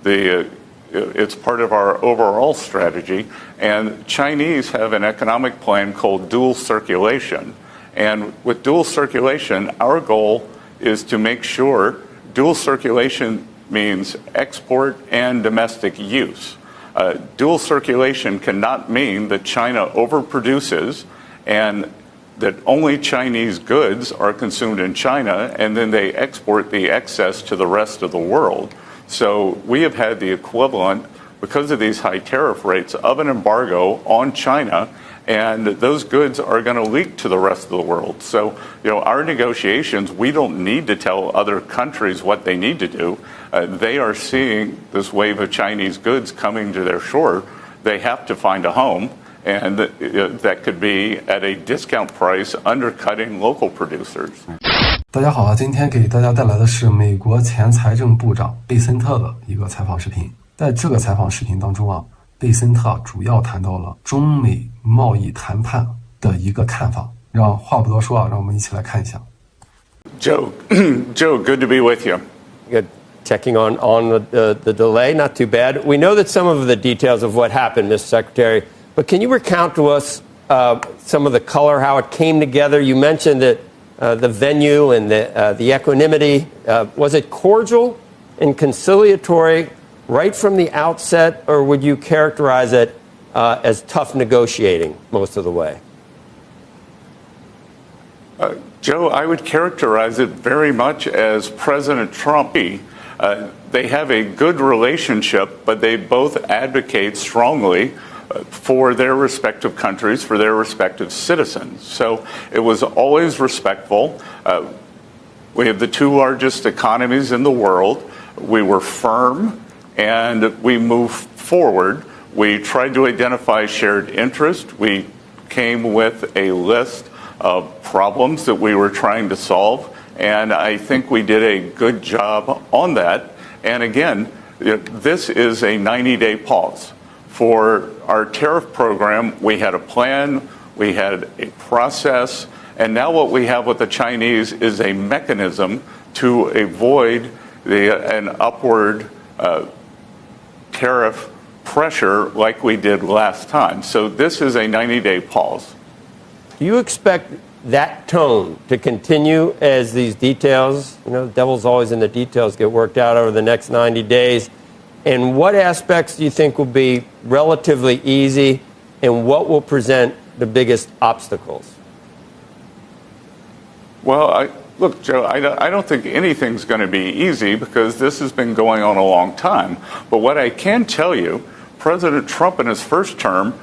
It's part of our overall strategy. And Chinese have an economic plan called dual circulation. And with dual circulation, our goal is to make sure dual circulation means export and domestic use. Dual circulation cannot mean that China overproduces and that only Chinese goods are consumed in China and then they export the excess to the rest of the world. So we have had the equivalent, because of these high tariff rates, of an embargo on China, and those goods are going to leak to the rest of the world. So, our negotiations, we don't need to tell other countries what they need to do. They are seeing this wave of Chinese goods coming to their shore. They have to find a home, and that could be at a discount price, undercutting local producers. 大家好，今天给大家带来的是美国前财政部长贝森特的一个采访视频。在这个采访视频当中贝森特主要谈到了中美贸易谈判的一个看法。让话不多说让我们一起来看一下。Joe, good to be with you. Good. Checking on the delay, not too bad. We know that some of the details of what happened, Mr. Secretary, but can you recount to us some of the color, how it came together? You mentioned that the venue and the equanimity. Was it cordial and conciliatory right from the outset, or would you characterize it as tough negotiating most of the way? Joe, I would characterize it very much as President Trump. They have a good relationship, but they both advocate strongly for their respective countries, for their respective citizens. So it was always respectful. We have the two largest economies in the world. We were firm and we moved forward. We tried to identify shared interest. We came with a list of problems that we were trying to solve. And I think we did a good job on that. And again, this is a 90-day pause. For our tariff program, we had a plan, we had a process, and now what we have with the Chinese is a mechanism to avoid an upward tariff pressure like we did last time. So this is a 90-day pause. Do you expect that tone to continue as these details, the devil's always in the details, get worked out over the next 90 days? And what aspects do you think will be relatively easy, and what will present the biggest obstacles? Well, look, Joe, I don't think anything's going to be easy because this has been going on a long time. But what I can tell you, President Trump in his first term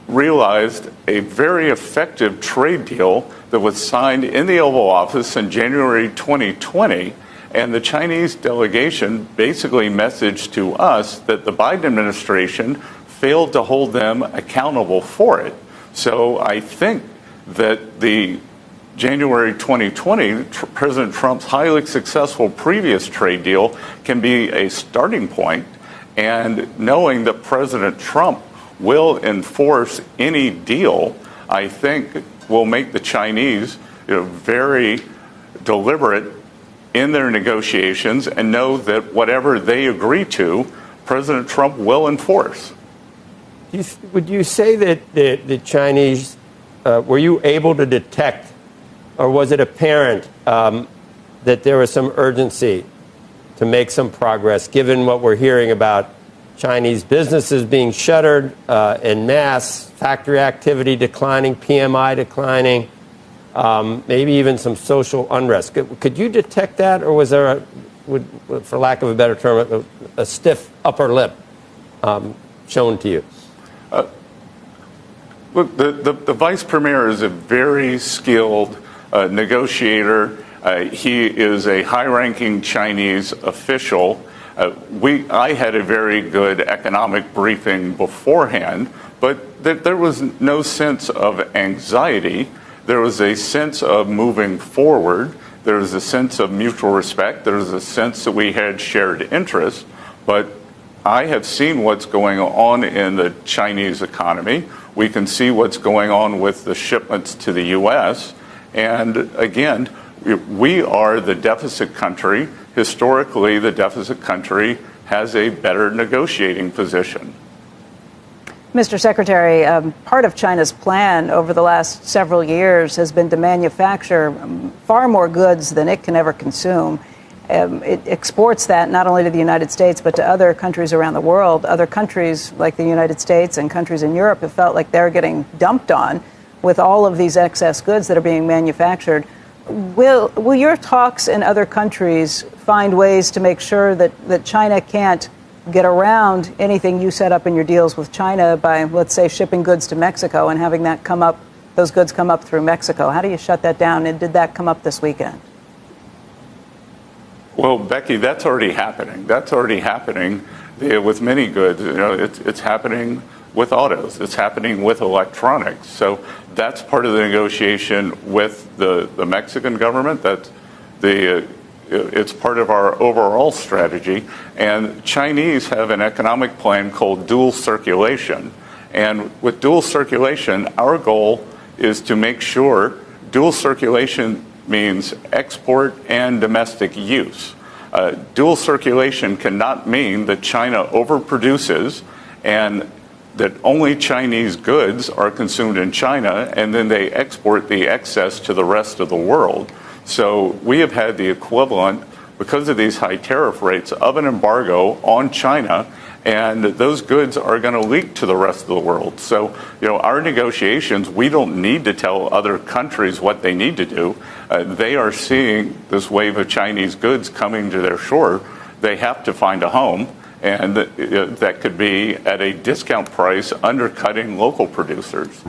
realized a very effective trade deal that was signed in the Oval Office in January 2020, and the Chinese delegation basically messaged to us that the Biden administration failed to hold them accountable for it. So I think that the January 2020, President Trump's highly successful previous trade deal can be a starting point, and knowing that President Trump will enforce any deal, I think will make the Chinese very deliberate in their negotiations and know that whatever they agree to, President Trump will enforce. Would you say that the Chinese, were you able to detect, or was it apparent that there was some urgency to make some progress, given what we're hearing about Chinese businesses being shuttered en masse, factory activity declining, PMI declining, maybe even some social unrest? Could you detect that, or was there, for lack of a better term, a stiff upper lip shown to you? Look, the vice premier is a very skilled negotiator. He is a high-ranking Chinese official. I had a very good economic briefing beforehand, but there was no sense of anxiety. There was a sense of moving forward. There was a sense of mutual respect. There was a sense that we had shared interests. But I have seen what's going on in the Chinese economy. We can see what's going on with the shipments to the U.S. And again, we are the deficit country. Historically, the deficit country has a better negotiating position. Mr. Secretary, part of China's plan over the last several years has been to manufacture far more goods than it can ever consume. It exports that not only to the United States, but to other countries around the world. Other countries like the United States and countries in Europe have felt like they're getting dumped on with all of these excess goods that are being manufactured. Will your talks in other countries find ways to make sure that China can't get around anything you set up in your deals with China by, let's say, shipping goods to Mexico and having that come up, those goods come up through Mexico? How do you shut that down? And did that come up this weekend? Well, Becky, that's already happening. That's already happening with many goods. You know, it's happening with autos. It's happening with electronics. So that's part of the negotiation with the Mexican government. It's part of our overall strategy. And Chinese have an economic plan called dual circulation. And with dual circulation, our goal is to make sure dual circulation means export and domestic use. Dual circulation cannot mean that China overproduces and that only Chinese goods are consumed in China and then they export the excess to the rest of the world. So we have had the equivalent, because of these high tariff rates, of an embargo on China, and those goods are going to leak to the rest of the world. So, you know, our negotiations, we don't need to tell other countries what they need to do. They are seeing this wave of Chinese goods coming to their shore. They have to find a home, and that could be at a discount price, undercutting local producers.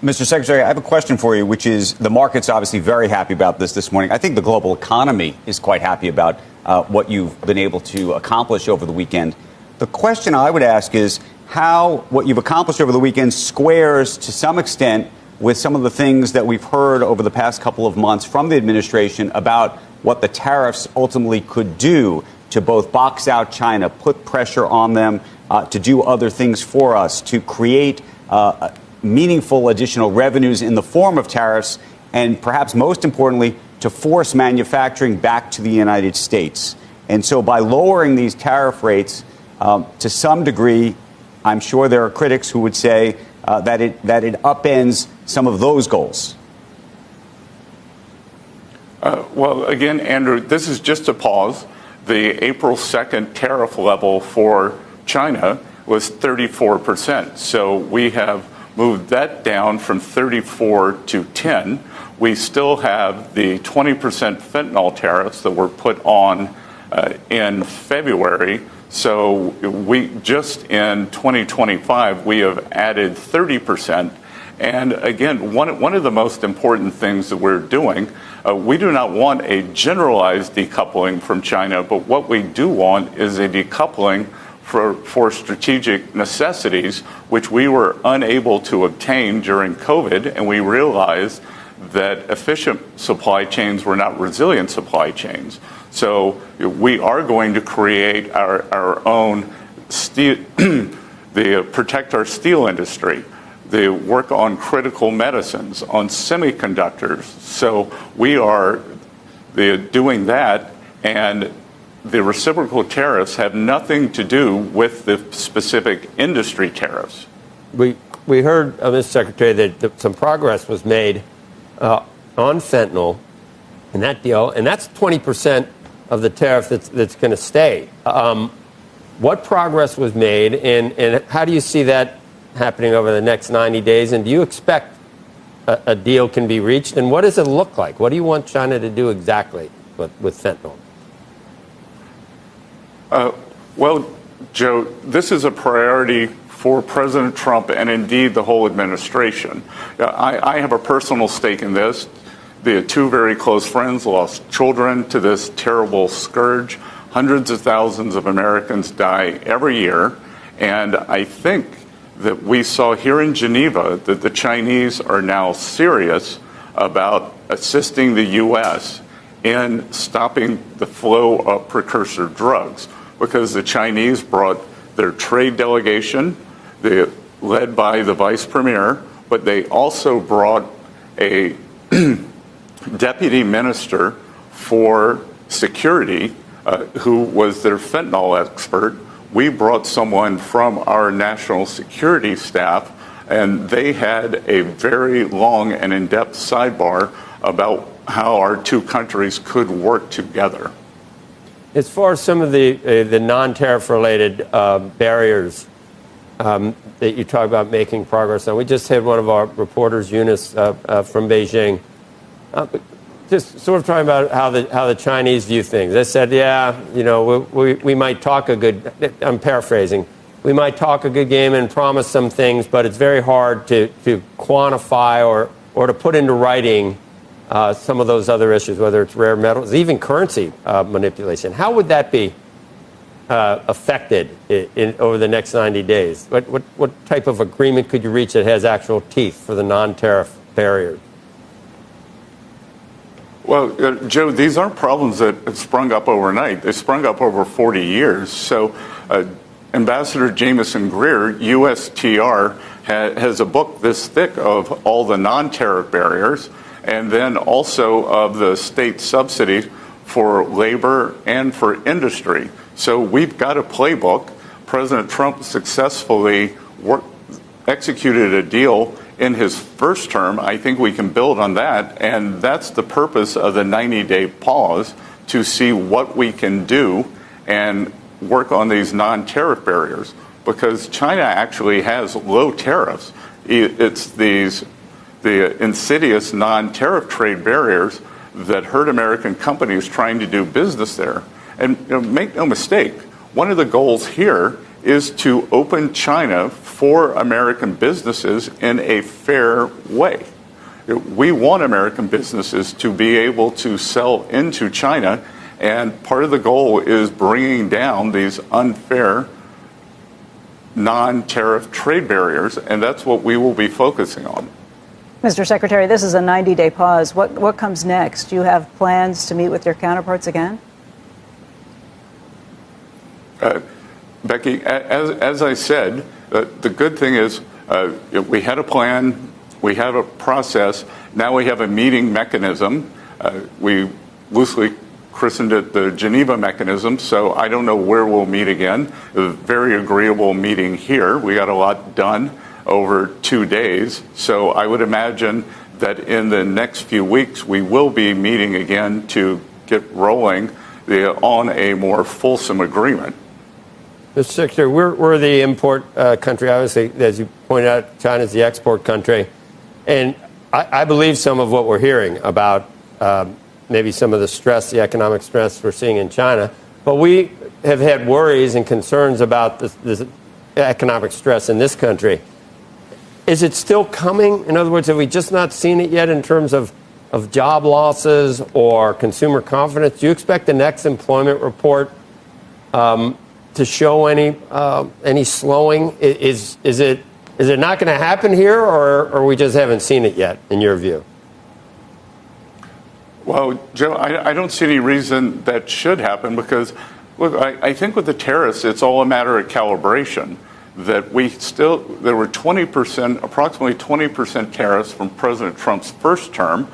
Mr. Secretary, I have a question for you, which is the market's obviously very happy about this morning. I think the global economy is quite happy about what you've been able to accomplish over the weekend. The question I would ask is how what you've accomplished over the weekend squares to some extent with some of the things that we've heard over the past couple of months from the administration about what the tariffs ultimately could do to both box out China, put pressure on them to do other things for us, to create meaningful additional revenues in the form of tariffs, and perhaps most importantly, to force manufacturing back to the United States. And so by lowering these tariff rates, to some degree, I'm sure there are critics who would say that it upends some of those goals. Well, again, Andrew, this is just a pause. The April 2nd tariff level for China was 34%. So we have moved that down from 34 to 10. We still have the 20% fentanyl tariffs that were put on in February. So we just in 2025, we have added 30%. And again, one of the most important things that we're doing, we do not want a generalized decoupling from China, but what we do want is a decoupling for strategic necessities, which we were unable to obtain during COVID, and we realized that efficient supply chains were not resilient supply chains. So we are going to create our own steel, protect our steel industry, the work on critical medicines, on semiconductors. So we are doing that, and the reciprocal tariffs have nothing to do with the specific industry tariffs. We heard, Mr. Secretary, that some progress was made on fentanyl in that deal, and that's 20% of the tariff that's going to stay. What progress was made, and how do you see that happening over the next 90 days? And do you expect a deal can be reached? And what does it look like? What do you want China to do exactly with fentanyl? Well, Joe, this is a priority for President Trump and indeed the whole administration. I have a personal stake in this. The two very close friends lost children to this terrible scourge. Hundreds of thousands of Americans die every year. And I think that we saw here in Geneva that the Chinese are now serious about assisting the U.S. in stopping the flow of precursor drugs, because the Chinese brought their trade delegation, led by the vice premier, but they also brought a deputy minister for security, who was their fentanyl expert. We brought someone from our national security staff, and they had a very long and in-depth sidebar about how our two countries could work together. As far as some of the non-tariff related barriers that you talk about making progress on, we just had one of our reporters, Eunice, from Beijing, just sort of talking about how the Chinese view things. They said, yeah, you know, we might talk a good, I'm paraphrasing, we might talk a good game and promise some things, but it's very hard to quantify or to put into writing some of those other issues, whether it's rare metals, even currency manipulation. How would that be affected over the next 90 days? What type of agreement could you reach that has actual teeth for the non-tariff barriers? Well, Joe, these aren't problems that have sprung up overnight. They sprung up over 40 years. So Ambassador Jameson Greer, USTR, has a book this thick of all the non-tariff barriers, and then also of the state subsidies for labor and for industry. So we've got a playbook. President Trump successfully executed a deal in his first term. I think we can build on that, and that's the purpose of the 90-day pause, to see what we can do and work on these non-tariff barriers, because China actually has low tariffs. It's the insidious non-tariff trade barriers that hurt American companies trying to do business there. And make no mistake, one of the goals here is to open China for American businesses in a fair way. We want American businesses to be able to sell into China, and part of the goal is bringing down these unfair non-tariff trade barriers, and that's what we will be focusing on. Mr. Secretary, this is a 90-day pause. What comes next? Do you have plans to meet with your counterparts again? Becky, as I said, the good thing is we had a plan, we have a process, now we have a meeting mechanism. We loosely christened it the Geneva mechanism, so I don't know where we'll meet again. It was a very agreeable meeting here. We got a lot done over 2 days, so I would imagine that in the next few weeks we will be meeting again to get rolling on a more fulsome agreement. Mr. Secretary, we're the import country. Obviously, as you pointed out, China's the export country. And I believe some of what we're hearing about maybe some of the stress, the economic stress we're seeing in China. But we have had worries and concerns about this economic stress in this country. Is it still coming? In other words, have we just not seen it yet in terms of job losses or consumer confidence? Do you expect the next employment report to show any slowing? Is it not going to happen here, or we just haven't seen it yet, in your view? Well, Joe, I don't see any reason that should happen, because, look, I think with the tariffs, it's all a matter of calibration. That there were approximately 20% tariffs from President Trump's first term.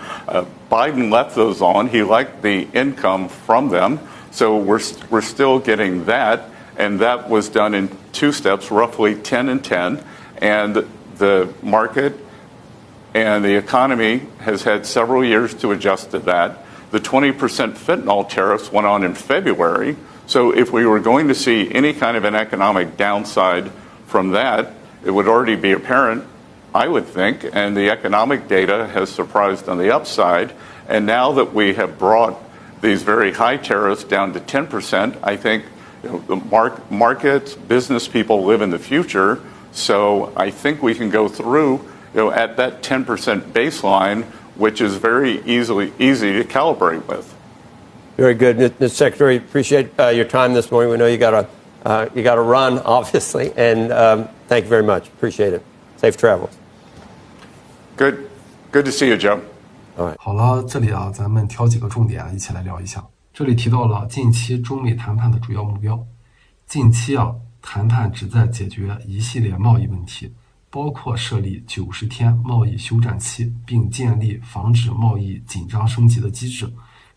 Biden left those on. He liked the income from them. So we're still getting that. And that was done in 2 steps, roughly 10 and 10. And the market and the economy has had several years to adjust to that. The 20% fentanyl tariffs went on in February. So if we were going to see any kind of an economic downside from that, it would already be apparent, I would think, and the economic data has surprised on the upside. And now that we have brought these very high tariffs down to 10%, I think the markets, business people live in the future. So I think we can go through at that 10% baseline, which is very easy to calibrate with. Very good, Mr. Secretary. Appreciate your time this morning. We know you got to run, obviously, and thank you very much. Appreciate it. Safe travels. Good to see you, Joe. All right. 好了，这里咱们挑几个重点一起来聊一下。这里提到了近期中美谈判的主要目标。近期谈判旨在解决一系列贸易问题，包括设立90天贸易休战期，并建立防止贸易紧张升级的机制。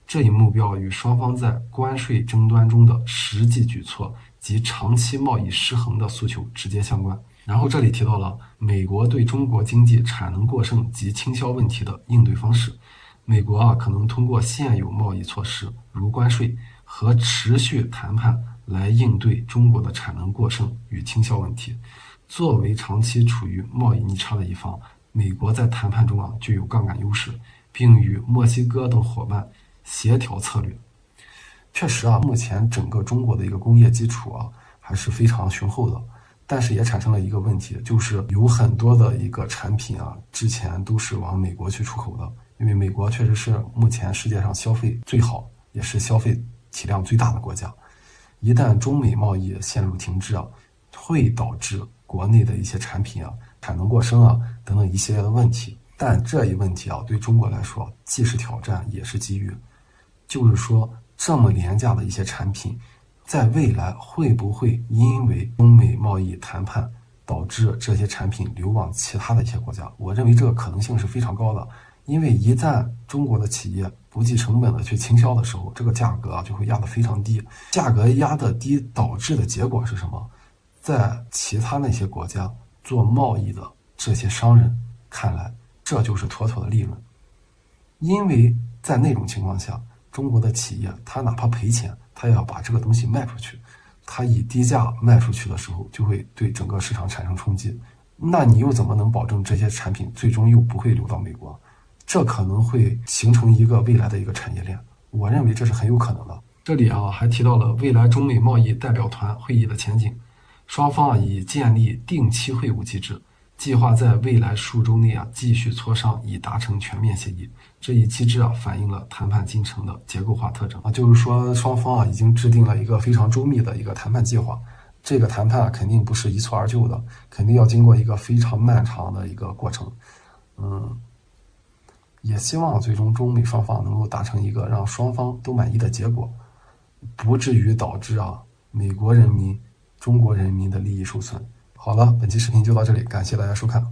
这一目标与双方在关税争端中的实际举措及长期贸易失衡的诉求直接相关。然后这里提到了美国对中国经济产能过剩及倾销问题的应对方式。美国可能通过现有贸易措施，如关税和持续谈判来应对中国的产能过剩与倾销问题。作为长期处于贸易逆差的一方，美国在谈判中具有杠杆优势，并与墨西哥等伙伴协调策略。确实目前整个中国的一个工业基础还是非常雄厚的，但是也产生了一个问题，就是有很多的一个产品之前都是往美国去出口的，因为美国确实是目前世界上消费最好，也是消费体量最大的国家。一旦中美贸易陷入停滞会导致国内的一些产品产能过剩等等一系列的问题。但这一问题对中国来说既是挑战也是机遇。就是说这么廉价的一些产品在未来会不会因为中美贸易谈判导致这些产品流往其他的一些国家？我认为这个可能性是非常高的，因为一旦中国的企业不计成本的去倾销的时候，这个价格就会压得非常低。价格压得低导致的结果是什么？在其他那些国家做贸易的这些商人看来，这就是妥妥的利润。因为在那种情况下，中国的企业他哪怕赔钱，他也要把这个东西卖出去。他以低价卖出去的时候，就会对整个市场产生冲击。那你又怎么能保证这些产品最终又不会流到美国？这可能会形成一个未来的一个产业链，我认为这是很有可能的。这里还提到了未来中美贸易代表团会议的前景，双方已建立定期会晤机制，计划在未来数周内继续磋商，以达成全面协议。这一机制反映了谈判进程的结构化特征就是说双方已经制定了一个非常周密的一个谈判计划。这个谈判肯定不是一蹴而就的，肯定要经过一个非常漫长的一个过程。也希望最终中美双方能够达成一个让双方都满意的结果，不至于导致美国人民、中国人民的利益受损。好了，本期视频就到这里，感谢大家收看。